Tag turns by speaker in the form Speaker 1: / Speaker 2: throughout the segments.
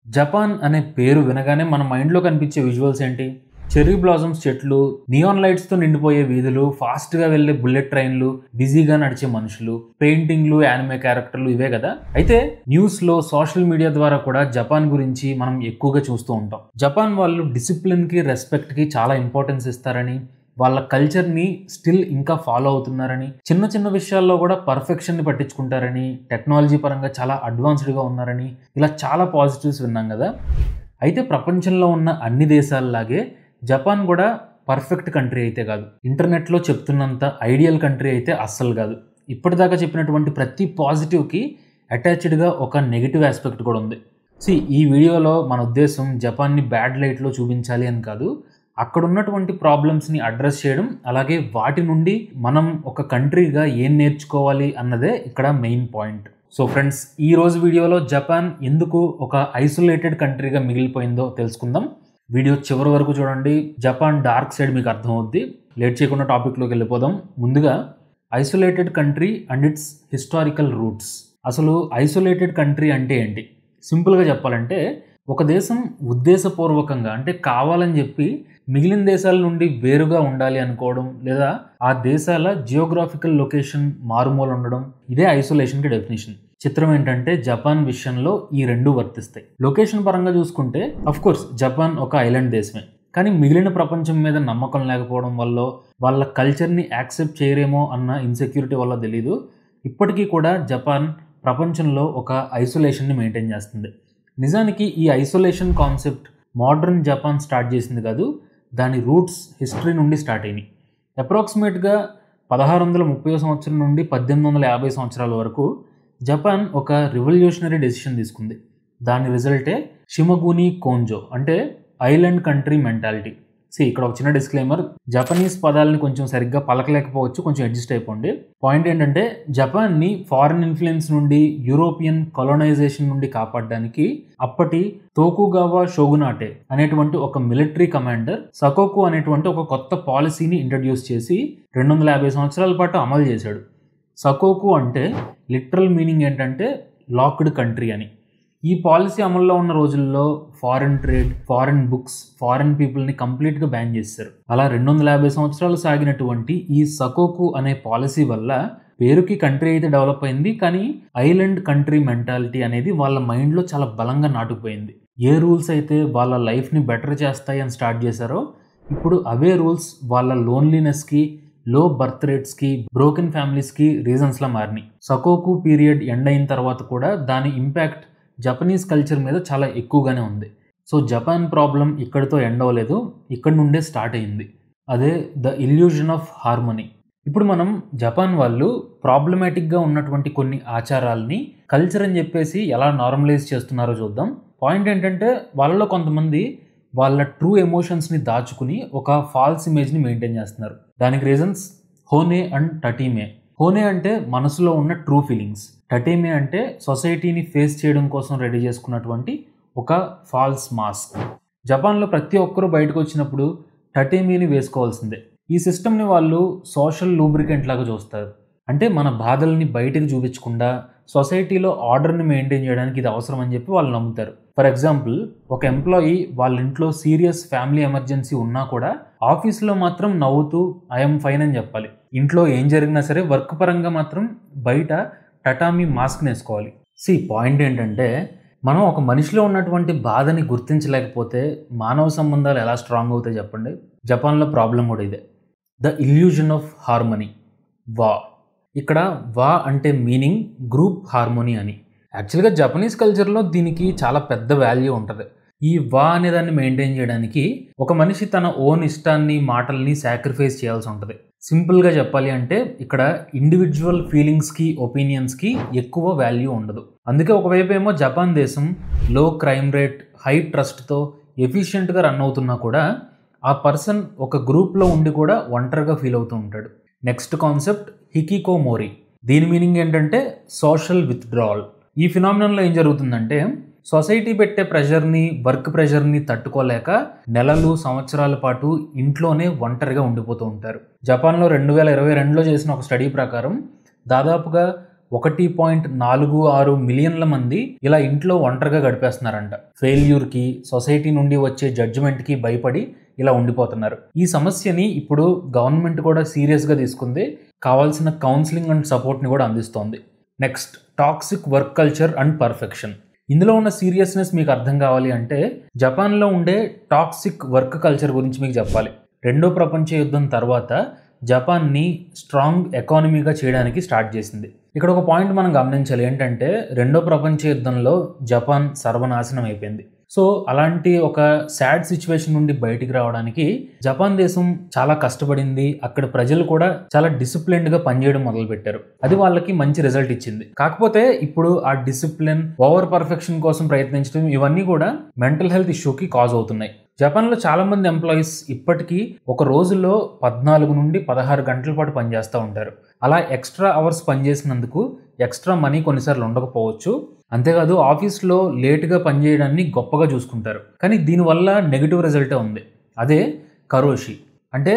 Speaker 1: Japan అనే పేరు వినగానే మన మైండ్లో కనిపించే విజువల్స్ ఏంటి? చెర్రీ బ్లాసమ్స్ చెట్లు, నియాన్ లైట్స్తో నిండిపోయే వీధులు, ఫాస్ట్గా వెళ్ళే బుల్లెట్ ట్రైన్లు, బిజీగా నడిచే మనుషులు, పెయింటింగ్లు, యానిమే క్యారెక్టర్లు ఇవే కదా. అయితే న్యూస్లో, సోషల్ మీడియా ద్వారా కూడా జపాన్ గురించి మనం ఎక్కువగా చూస్తూ ఉంటాం. జపాన్ వాళ్ళు డిసిప్లిన్కి, రెస్పెక్ట్కి చాలా ఇంపార్టెన్స్ ఇస్తారని, వాళ్ళ కల్చర్ని స్టిల్ ఇంకా ఫాలో అవుతున్నారని, చిన్న చిన్న విషయాల్లో కూడా పర్ఫెక్షన్ని పట్టించుకుంటారని, టెక్నాలజీ పరంగా చాలా అడ్వాన్స్డ్గా ఉన్నారని, ఇలా చాలా పాజిటివ్స్ విన్నాం కదా. అయితే ప్రపంచంలో ఉన్న అన్ని దేశాలలాగే జపాన్ కూడా పర్ఫెక్ట్ కంట్రీ అయితే కాదు, ఇంటర్నెట్లో చెప్తున్నంత ఐడియల్ కంట్రీ అయితే అస్సలు కాదు. ఇప్పటిదాకా చెప్పినటువంటి ప్రతి పాజిటివ్కి అటాచ్డ్గా ఒక నెగిటివ్ ఆస్పెక్ట్ కూడా ఉంది. ఈ వీడియోలో మన ఉద్దేశం జపాన్ని బ్యాడ్ లైట్లో చూపించాలి అని కాదు, అక్కడ ఉన్నటువంటి ప్రాబ్లమ్స్ని అడ్రస్ చేయడం, అలాగే వాటి నుండి మనం ఒక కంట్రీగా ఏం నేర్చుకోవాలి అన్నదే ఇక్కడ మెయిన్ పాయింట్. సో ఫ్రెండ్స్, ఈ రోజు వీడియోలో జపాన్ ఎందుకు ఒక ఐసోలేటెడ్ కంట్రీగా మిగిలిపోయిందో తెలుసుకుందాం. వీడియో చివరి వరకు చూడండి, జపాన్ డార్క్ సైడ్ మీకు అర్థమవుద్ది. లేట్ చేయకుండా టాపిక్లోకి వెళ్ళిపోదాం. ముందుగా isolated country and it's historical roots. అసలు ఐసోలేటెడ్ కంట్రీ అంటే ఏంటి? సింపుల్గా చెప్పాలంటే ఒక దేశం ఉద్దేశపూర్వకంగా, అంటే కావాలని చెప్పి మిగిలిన దేశాల నుండి వేరుగా ఉండాలి అనుకోవడం, లేదా ఆ దేశాల జియోగ్రాఫికల్ లొకేషన్ మారుమూల ఉండడం, ఇదే ఐసోలేషన్కి డెఫినేషన్. చిత్రం ఏంటంటే జపాన్ విషయంలో ఈ రెండు వర్తిస్తాయి. లొకేషన్ పరంగా చూసుకుంటే అఫ్కోర్స్ జపాన్ ఒక ఐలాండ్ దేశమే, కానీ మిగిలిన ప్రపంచం మీద నమ్మకం లేకపోవడం వల్ల, వాళ్ళ కల్చర్ని యాక్సెప్ట్ చేయరేమో అన్న ఇన్సెక్యూరిటీ వల్ల తెలీదు, ఇప్పటికీ కూడా జపాన్ ప్రపంచంలో ఒక ఐసోలేషన్ని మెయింటైన్ చేస్తుంది. నిజానికి ఈ isolation concept modern Japan start చేసింది కాదు, దాని రూట్స్ హిస్టరీ నుండి స్టార్ట్ అయినాయి. అప్రాక్సిమేట్గా 1630 సంవత్సరం నుండి 1850 సంవత్సరాల వరకు జపాన్ ఒక రివల్యూషనరీ డెసిషన్ తీసుకుంది. దాని రిజల్టే షిమగుని కోంజో, అంటే ఐలాండ్ కంట్రీ మెంటాలిటీ. ఇక్కడ ఒక చిన్న డిస్క్లైమర్, జపనీస్ పదాలని కొంచెం సరిగ్గా పలకలేకపోవచ్చు, కొంచెం అడ్జస్ట్ అయిపోండి. పాయింట్ ఏంటంటే జపాన్ని ఫారిన్ ఇన్ఫ్లుయెన్స్ నుండి, యూరోపియన్ కొలోనైజేషన్ నుండి కాపాడడానికి అప్పటి తోకుగావా షోగునాటే అనేటువంటి ఒక మిలిటరీ కమాండర్ సకోకు అనేటువంటి ఒక కొత్త పాలసీని ఇంట్రడ్యూస్ చేసి 250 సంవత్సరాల పాటు అమలు చేశాడు. సకోకు అంటే లిటరల్ మీనింగ్ ఏంటంటే లాక్డ్ కంట్రీ అని. ఈ పాలసీ అమల్లో ఉన్న రోజుల్లో foreign trade, foreign books, foreign పీపుల్ని కంప్లీట్గా బ్యాన్ చేశారు. అలా 250 సంవత్సరాలు సాగినటువంటి ఈ సకోకు అనే పాలసీ వల్ల పేరుకి కంట్రీ అయితే డెవలప్ అయింది, కానీ ఐలాండ్ కంట్రీ మెంటాలిటీ అనేది వాళ్ళ మైండ్లో చాలా బలంగా నాటుకుపోయింది. ఏ రూల్స్ అయితే వాళ్ళ లైఫ్ని బెటర్ చేస్తాయి అని స్టార్ట్ చేశారో, ఇప్పుడు అవే రూల్స్ వాళ్ళ లోన్లీనెస్కి, లో బర్త్ రేట్స్కి, బ్రోకెన్ ఫ్యామిలీస్కి రీజన్స్లా మారినాయి. సకోకు పీరియడ్ ఎండ్ అయిన తర్వాత కూడా దాని ఇంపాక్ట్ జపనీస్ కల్చర్ మీద చాలా ఎక్కువగానే ఉంది. జపాన్ ప్రాబ్లం ఇక్కడితో ఎండ్ అవ్వలేదు, ఇక్కడ నుండే స్టార్ట్ అయింది. అదే ద ఇల్యూజన్ ఆఫ్ హార్మనీ. ఇప్పుడు మనం జపాన్ వాళ్ళు ప్రాబ్లమాటిక్గా ఉన్నటువంటి కొన్ని ఆచారాలని కల్చర్ అని చెప్పేసి ఎలా నార్మలైజ్ చేస్తున్నారో చూద్దాం. పాయింట్ ఏంటంటే వాళ్ళలో కొంతమంది వాళ్ళ ట్రూ ఎమోషన్స్ని దాచుకుని ఒక ఫాల్స్ ఇమేజ్ని మెయింటైన్ చేస్తున్నారు. దానికి రీజన్స్ హోనే అండ్ టటీమే. హోనే అంటే మనసులో ఉన్న ట్రూ ఫీలింగ్స్, టటీమే అంటే సొసైటీని ఫేస్ చేయడం కోసం రెడీ చేసుకున్నటువంటి ఒక ఫాల్స్ మాస్క్. జపాన్లో ప్రతి ఒక్కరూ బయటకు వచ్చినప్పుడు టటీమీని వేసుకోవాల్సిందే. ఈ సిస్టమ్ని వాళ్ళు సోషల్ లూబ్రికెంట్ లాగా చూస్తారు. అంటే మన బాధల్ని బయటకు చూపించకుండా సొసైటీలో ఆర్డర్ని మెయింటైన్ చేయడానికి ఇది అవసరం అని చెప్పి వాళ్ళు నమ్ముతారు. ఫర్ ఎగ్జాంపుల్, ఒక ఎంప్లాయీ వాళ్ళ ఇంట్లో సీరియస్ ఫ్యామిలీ ఎమర్జెన్సీ ఉన్నా కూడా ఆఫీస్లో మాత్రం నవ్వుతూ ఐఎమ్ ఫైన్ అని చెప్పాలి. ఇంట్లో ఏం జరిగినా సరే వర్క్ పరంగా మాత్రం బయట టటామీ మాస్క్ వేసుకోవాలి. పాయింట్ ఏంటంటే మనం ఒక మనిషిలో ఉన్నటువంటి బాధని గుర్తించలేకపోతే మానవ సంబంధాలు ఎలా స్ట్రాంగ్ అవుతాయి చెప్పండి. జపాన్లో ప్రాబ్లం కూడా ఇదే, ద ఇల్యూజన్ ఆఫ్ హార్మనీ. వా, ఇక్కడ వా అంటే మీనింగ్ గ్రూప్ హార్మోనీ అని. యాక్చువల్గా జపనీస్ కల్చర్లో దీనికి చాలా పెద్ద వాల్యూ ఉంటుంది. ఈ వా అనే దాన్ని మెయింటైన్ చేయడానికి ఒక మనిషి తన ఓన్ ఇష్టాన్ని, మాటల్ని సాక్రిఫైస్ చేయాల్సి ఉంటుంది. సింపుల్గా చెప్పాలి అంటే ఇక్కడ ఇండివిజువల్ ఫీలింగ్స్కి, ఒపీనియన్స్కి ఎక్కువ వాల్యూ ఉండదు. అందుకే ఒకవైపు ఏమో జపాన్ దేశం లో క్రైమ్ రేట్, హై ట్రస్ట్తో ఎఫిషియెంట్గా రన్ అవుతున్నా కూడా ఆ పర్సన్ ఒక గ్రూప్లో ఉండి కూడా ఒంటరిగా ఫీల్ అవుతూ ఉంటాడు. Next concept hikikomori. దీని మీనింగ్ ఏంటంటే సోషల్ విత్డ్రావల్. ఈ ఫినామినన్లో ఏం జరుగుతుందంటే సొసైటీ పెట్టే ప్రెషర్ని, వర్క్ ప్రెషర్ని తట్టుకోలేక నెలలు, సంవత్సరాల పాటు ఇంట్లోనే ఒంటరిగా ఉండిపోతూ ఉంటారు. జపాన్లో 2022లో చేసిన ఒక స్టడీ ప్రకారం దాదాపుగా 1.46 మిలియన్ల మంది ఇలా ఇంట్లో ఒంటరిగా గడిపేస్తున్నారంట. ఫెయిల్యూర్కి, సొసైటీ నుండి వచ్చే జడ్జిమెంట్కి భయపడి ఇలా ఉండిపోతున్నారు. ఈ సమస్యని ఇప్పుడు గవర్నమెంట్ కూడా సీరియస్గా తీసుకుంది, కావాల్సిన కౌన్సిలింగ్ అండ్ సపోర్ట్ని కూడా అందిస్తోంది. Next, toxic work culture and perfection. ఇందులో ఉన్న సీరియస్నెస్ మీకు అర్థం కావాలి అంటే జపాన్లో ఉండే టాక్సిక్ వర్క్ కల్చర్ గురించి మీకు చెప్పాలి. 2వ ప్రపంచ యుద్ధం తర్వాత జపాన్ని స్ట్రాంగ్ ఎకానమీగా చేయడానికి స్టార్ట్ చేసింది. ఇక్కడ ఒక పాయింట్ మనం గమనించాలి ఏంటంటే 2వ ప్రపంచ యుద్ధంలో జపాన్ సర్వనాశనం అయిపోయింది. సో అలాంటి ఒక సాడ్ సిచ్యువేషన్ నుండి బయటికి రావడానికి జపాన్ దేశం చాలా కష్టపడింది. అక్కడ ప్రజలు కూడా చాలా డిసిప్లిన్డ్గా పనిచేయడం మొదలుపెట్టారు. అది వాళ్ళకి మంచి రిజల్ట్ ఇచ్చింది. కాకపోతే ఇప్పుడు ఆ డిసిప్లిన్, ఓవర్ పర్ఫెక్షన్ కోసం ప్రయత్నించడం ఇవన్నీ కూడా మెంటల్ హెల్త్ ఇష్యూకి కాజ్ అవుతున్నాయి. జపాన్లో చాలా మంది ఎంప్లాయీస్ ఇప్పటికీ ఒక రోజులో 14 నుండి 16 గంటల పాటు పనిచేస్తూ ఉంటారు. అలా ఎక్స్ట్రా అవర్స్ పనిచేసినందుకు ఎక్స్ట్రా మనీ కొన్నిసార్లు ఉండకపోవచ్చు. అంతేకాదు ఆఫీస్లో లేటుగా పనిచేయడాన్ని గొప్పగా చూసుకుంటారు. కానీ దీనివల్ల నెగిటివ్ రిజల్టే ఉంది. అదే కరోషి, అంటే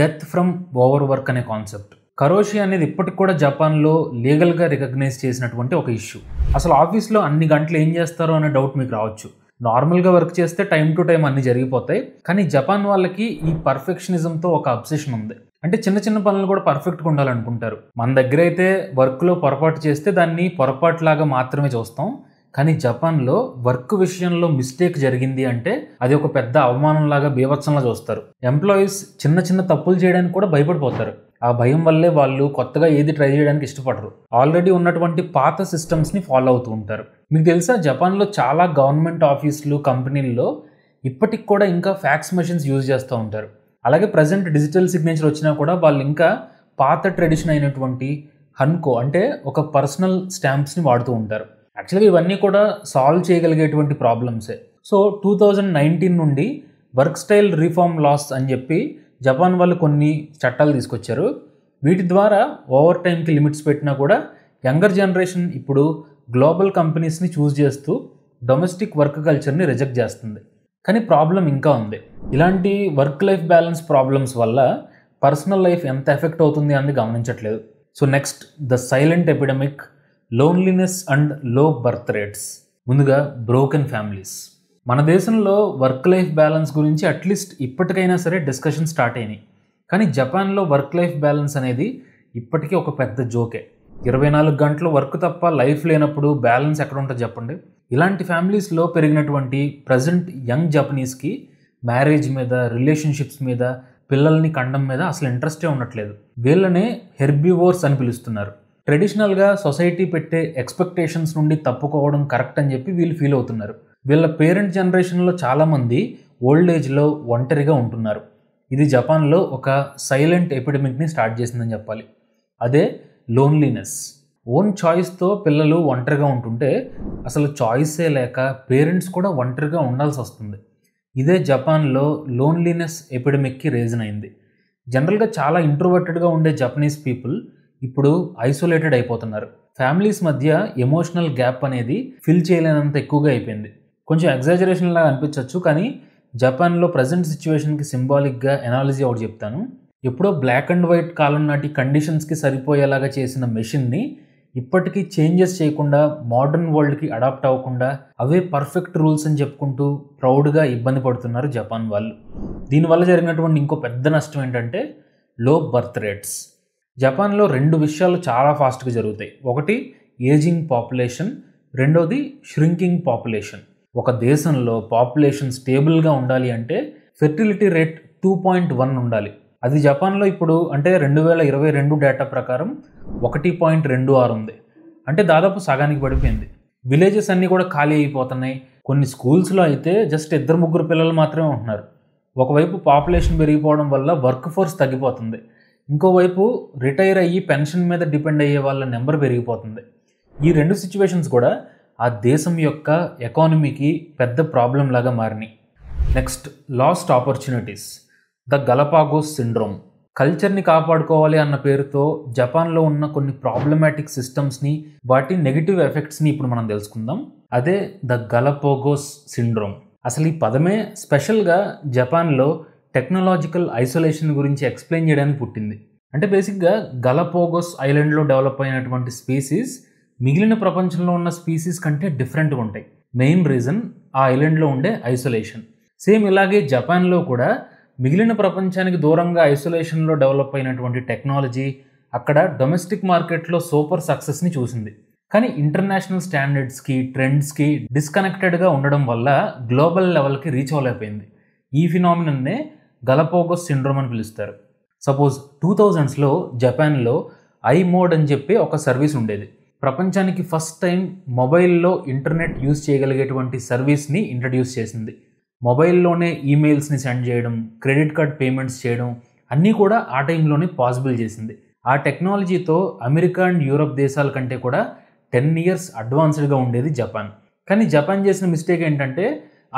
Speaker 1: డెత్ ఫ్రమ్ ఓవర్ వర్క్ అనే కాన్సెప్ట్. కరోషి అనేది ఇప్పటికి కూడా జపాన్లో లీగల్గా రికగ్నైజ్ చేసినటువంటి ఒక ఇష్యూ. అసలు ఆఫీస్లో అన్ని గంటలు ఏం చేస్తారో అనే డౌట్ మీకు రావచ్చు. నార్మల్గా వర్క్ చేస్తే టైం టు టైం అన్ని జరిగిపోతాయి. కానీ జపాన్ వాళ్ళకి ఈ పర్ఫెక్షనిజంతో ఒక అబ్సెషన్ ఉంది. అంటే చిన్న చిన్న పనులు కూడా పర్ఫెక్ట్గా ఉండాలనుకుంటారు. మన దగ్గర అయితే వర్క్లో పొరపాటు చేస్తే దాన్ని పొరపాటులాగా మాత్రమే చూస్తాం. కానీ జపాన్లో వర్క్ విషయంలో మిస్టేక్ జరిగింది అంటే అది ఒక పెద్ద అవమానంలాగా, బీభత్సంలా చూస్తారు. ఎంప్లాయీస్ చిన్న చిన్న తప్పులు చేయడానికి కూడా భయపడిపోతారు. ఆ భయం వల్లే వాళ్ళు కొత్తగా ఏది ట్రై చేయడానికి ఇష్టపడరు. ఆల్రెడీ ఉన్నటువంటి పాత సిస్టమ్స్ని ఫాలో అవుతూ ఉంటారు. మీకు తెలుసా, జపాన్లో చాలా గవర్నమెంట్ ఆఫీసులు, కంపెనీల్లో ఇప్పటికి కూడా ఇంకా ఫ్యాక్స్ మెషిన్స్ యూజ్ చేస్తూ ఉంటారు. అలాగే ప్రజెంట్ డిజిటల్ సిగ్నేచర్ వచ్చినా కూడా వాళ్ళు ఇంకా పాత ట్రెడిషన్ అయినటువంటి హన్కో, అంటే ఒక పర్సనల్ స్టాంప్స్ని వాడుతూ ఉంటారు. యాక్చువల్గా ఇవన్నీ కూడా సాల్వ్ చేయగలిగేటువంటి ప్రాబ్లమ్సే. సో 2019 నుండి వర్క్ స్టైల్ రిఫార్మ్ లాస్ అని చెప్పి జపాన్ వాళ్ళు కొన్ని చట్టాలు తీసుకొచ్చారు. వీటి ద్వారా ఓవర్ టైంకి లిమిట్స్ పెట్టినా కూడా యంగర్ జనరేషన్ ఇప్పుడు గ్లోబల్ కంపెనీస్ని చూస్ చేస్తూ డొమెస్టిక్ వర్క్ కల్చర్ని రిజెక్ట్ చేస్తుంది. కానీ ప్రాబ్లం ఇంకా ఉంది. ఇలాంటి వర్క్ లైఫ్ బ్యాలెన్స్ ప్రాబ్లమ్స్ వల్ల పర్సనల్ లైఫ్ ఎంత ఎఫెక్ట్ అవుతుంది అని గమనించట్లేదు. So next, the silent epidemic, loneliness and low birth rates. ముందుగా బ్రోకెన్ ఫ్యామిలీస్. మన దేశంలో వర్క్ లైఫ్ బ్యాలెన్స్ గురించి అట్లీస్ట్ ఇప్పటికైనా సరే డిస్కషన్ స్టార్ట్ అయినాయి. కానీ జపాన్లో వర్క్ లైఫ్ బ్యాలెన్స్ అనేది ఇప్పటికీ ఒక పెద్ద జోకే. 24 గంటలు వర్క్ తప్ప లైఫ్ లేనప్పుడు బ్యాలెన్స్ ఎక్కడ ఉంటుంది చెప్పండి. ఇలాంటి ఫ్యామిలీస్లో పెరిగినటువంటి ప్రజెంట్ యంగ్ జపనీస్కి మ్యారేజ్ మీద, రిలేషన్షిప్స్ మీద, పిల్లల్ని కండం మీద అసలు ఇంట్రెస్టే ఉండట్లేదు. వీళ్ళనే హెర్బివోర్స్ అని పిలుస్తున్నారు. ట్రెడిషనల్గా సొసైటీ పెట్టే ఎక్స్పెక్టేషన్స్ నుండి తప్పుకోవడం కరెక్ట్ అని చెప్పి వీళ్ళు ఫీల్ అవుతున్నారు. వీళ్ళ పేరెంట్ జనరేషన్లో చాలామంది ఓల్డ్ ఏజ్లో ఒంటరిగా ఉంటున్నారు. ఇది జపాన్లో ఒక సైలెంట్ ఎపిడమిక్ని స్టార్ట్ చేసిందని చెప్పాలి. అదే లోన్లీనెస్. ఓన్ చాయిస్తో పిల్లలు ఒంటరిగా ఉంటుంటే అసలు చాయిసే లేక పేరెంట్స్ కూడా ఒంటరిగా ఉండాల్సి వస్తుంది. ఇదే జపాన్లో లోన్లీనెస్ ఎపిడమిక్కి రీజన్ అయింది. జనరల్గా చాలా ఇంట్రోవర్టెడ్గా ఉండే జపనీస్ పీపుల్ ఇప్పుడు ఐసోలేటెడ్ అయిపోతున్నారు. ఫ్యామిలీస్ మధ్య ఎమోషనల్ గ్యాప్ అనేది ఫిల్ చేయలేనంత ఎక్కువగా అయిపోయింది. కొంచెం ఎగ్జాజరేషన్ లాగా అనిపించవచ్చు, కానీ జపాన్లో ప్రజెంట్ సిచ్యువేషన్కి సింబాలిక్గా ఎనాలజీ ఒకటి చెప్తాను. ఎప్పుడో బ్లాక్ అండ్ వైట్ కాలం నాటి కండిషన్స్కి సరిపోయేలాగా చేసిన మెషిన్ని ఇప్పటికీ చేంజెస్ చేయకుండా, మోడర్న్ వరల్డ్కి అడాప్ట్ అవ్వకుండా అవే పర్ఫెక్ట్ రూల్స్ అని చెప్పుకుంటూ ప్రౌడ్గా ఇబ్బంది పడుతున్నారు జపాన్ వాళ్ళు. దీనివల్ల జరిగినటువంటి ఇంకో పెద్ద నష్టం ఏంటంటే లో బర్త్ రేట్స్. జపాన్లో 2 విషయాలు చాలా ఫాస్ట్గా జరుగుతాయి. ఒకటి ఏజింగ్ పాపులేషన్, రెండోది ష్రింకింగ్ పాపులేషన్. ఒక దేశంలో పాపులేషన్ స్టేబుల్గా ఉండాలి అంటే ఫెర్టిలిటీ రేట్ 2.1 ఉండాలి. అది జపాన్లో ఇప్పుడు అంటే 2022 డేటా ప్రకారం 1.26 ఉంది. అంటే దాదాపు సగానికి పడిపోయింది. విలేజెస్ అన్నీ కూడా ఖాళీ అయిపోతున్నాయి. కొన్ని స్కూల్స్లో అయితే జస్ట్ 2-3 పిల్లలు మాత్రమే ఉంటున్నారు. ఒకవైపు పాపులేషన్ పెరిగిపోవడం వల్ల వర్క్ ఫోర్స్ తగ్గిపోతుంది, ఇంకోవైపు రిటైర్ అయ్యి పెన్షన్ మీద డిపెండ్ అయ్యే వాళ్ళ నెంబర్ పెరిగిపోతుంది. ఈ 2 సిచ్యువేషన్స్ కూడా ఆ దేశం యొక్క ఎకానమీకి పెద్ద ప్రాబ్లం లాగా మారినాయి. Next, last opportunities, the Galapagos syndrome. కల్చర్ని కాపాడుకోవాలి అన్న పేరుతో జపాన్లో ఉన్న కొన్ని ప్రాబ్లమాటిక్ సిస్టమ్స్ని, వాటి నెగిటివ్ ఎఫెక్ట్స్ని ఇప్పుడు మనం తెలుసుకుందాం. అదే ద గలపాగోస్ సిండ్రోమ్. అసలు ఈ పదమే స్పెషల్గా జపాన్లో టెక్నాలజికల్ ఐసోలేషన్ గురించి ఎక్స్ప్లెయిన్ చేయడానికి పుట్టింది. అంటే బేసిక్గా గలపోగోస్ ఐలాండ్లో డెవలప్ అయినటువంటి స్పీసీస్ మిగిలిన ప్రపంచంలో ఉన్న స్పీసీస్ కంటే డిఫరెంట్గా ఉంటాయి. మెయిన్ రీజన్ ఆ ఐలాండ్లో ఉండే ఐసోలేషన్. సేమ్ ఇలాగే జపాన్లో కూడా మిగిలిన ప్రపంచానికి దూరంగా ఐసోలేషన్లో డెవలప్ అయినటువంటి టెక్నాలజీ అక్కడ డొమెస్టిక్ మార్కెట్లో సూపర్ సక్సెస్ని చూసింది. కానీ ఇంటర్నేషనల్ స్టాండర్డ్స్కి ట్రెండ్స్కి డిస్కనెక్టెడ్గా ఉండడం వల్ల గ్లోబల్ లెవెల్కి రీచ్ అవ్వలేకపోయింది. ఈ ఫినామినన్నే గలపోగోస్ సిండ్రోమ్ అని పిలుస్తారు. సపోజ్ 2000స్లో జపాన్లో ఐమోడ్ అని చెప్పి ఒక సర్వీస్ ఉండేది. ప్రపంచానికి ఫస్ట్ టైం మొబైల్లో ఇంటర్నెట్ యూజ్ చేయగలిగేటువంటి సర్వీస్ని ఇంట్రడ్యూస్ చేసింది. మొబైల్లోనే ఈమెయిల్స్ని సెండ్ చేయడం, క్రెడిట్ కార్డ్ పేమెంట్స్ చేయడం అన్నీ కూడా ఆ టైంలోనే పాసిబుల్ చేసింది. ఆ టెక్నాలజీతో అమెరికా అండ్ యూరప్ దేశాల కంటే కూడా 10 years అడ్వాన్స్డ్గా ఉండేది జపాన్. కానీ జపాన్ చేసిన మిస్టేక్ ఏంటంటే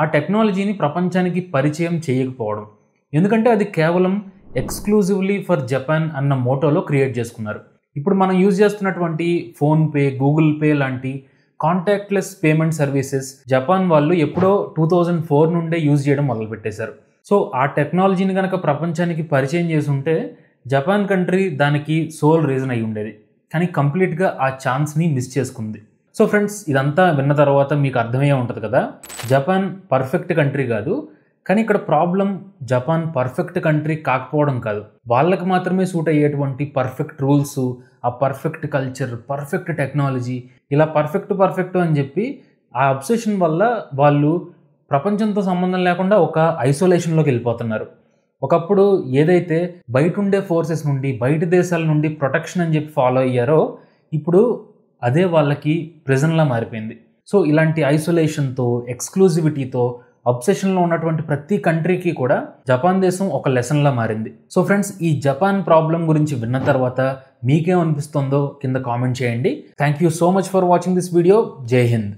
Speaker 1: ఆ టెక్నాలజీని ప్రపంచానికి పరిచయం చేయకపోవడం. ఎందుకంటే అది కేవలం ఎక్స్క్లూజివ్లీ ఫర్ జపాన్ అన్న మోటోలో క్రియేట్ చేసుకున్నారు. ఇప్పుడు మనం యూజ్ చేస్తున్నటువంటి ఫోన్పే, గూగుల్ పే లాంటి కాంటాక్ట్లెస్ పేమెంట్ సర్వీసెస్ జపాన్ వాళ్ళు ఎప్పుడో 2004 నుండే యూజ్ చేయడం మొదలుపెట్టేశారు. సో ఆ టెక్నాలజీని కనుక ప్రపంచానికి పరిచయం చేసి ఉంటే జపాన్ కంట్రీ దానికి సోల్ రీజన్ అయి ఉండేది. కానీ కంప్లీట్గా ఆ ఛాన్స్ని మిస్ చేసుకుంది. సో ఫ్రెండ్స్, ఇదంతా విన్న తర్వాత మీకు అర్థమయ్యే ఉంటుంది కదా, జపాన్ పర్ఫెక్ట్ కంట్రీ కాదు. కానీ ఇక్కడ ప్రాబ్లం జపాన్ పర్ఫెక్ట్ కంట్రీ కాకపోవడం కాదు, వాళ్ళకి మాత్రమే సూట్ అయ్యేటువంటి పర్ఫెక్ట్ రూల్స్, ఆ పర్ఫెక్ట్ కల్చర్, పర్ఫెక్ట్ టెక్నాలజీ, ఇలా పర్ఫెక్ట్ అని చెప్పి ఆ అబ్సెషన్ వల్ల వాళ్ళు ప్రపంచంతో సంబంధం లేకుండా ఒక ఐసోలేషన్లోకి వెళ్ళిపోతున్నారు. ఒకప్పుడు ఏదైతే బయట ఉండే ఫోర్సెస్ నుండి, బయట దేశాల నుండి ప్రొటెక్షన్ అని చెప్పి ఫాలో అయ్యారో ఇప్పుడు అదే వాళ్ళకి ప్రిజన్లా మారిపోయింది. సో ఇలాంటి ఐసోలేషన్తో, ఎక్స్క్లూజివిటీతో, అబ్సెషన్లో ఉన్నటువంటి ప్రతి కంట్రీకి కూడా జపాన్ దేశం ఒక లెసన్లా మారింది. సో ఫ్రెండ్స్, ఈ జపాన్ ప్రాబ్లం గురించి విన్న తర్వాత మీకేమనిపిస్తుందో కింద కామెంట్ చేయండి. Thank you so much for watching this video. జై హింద్.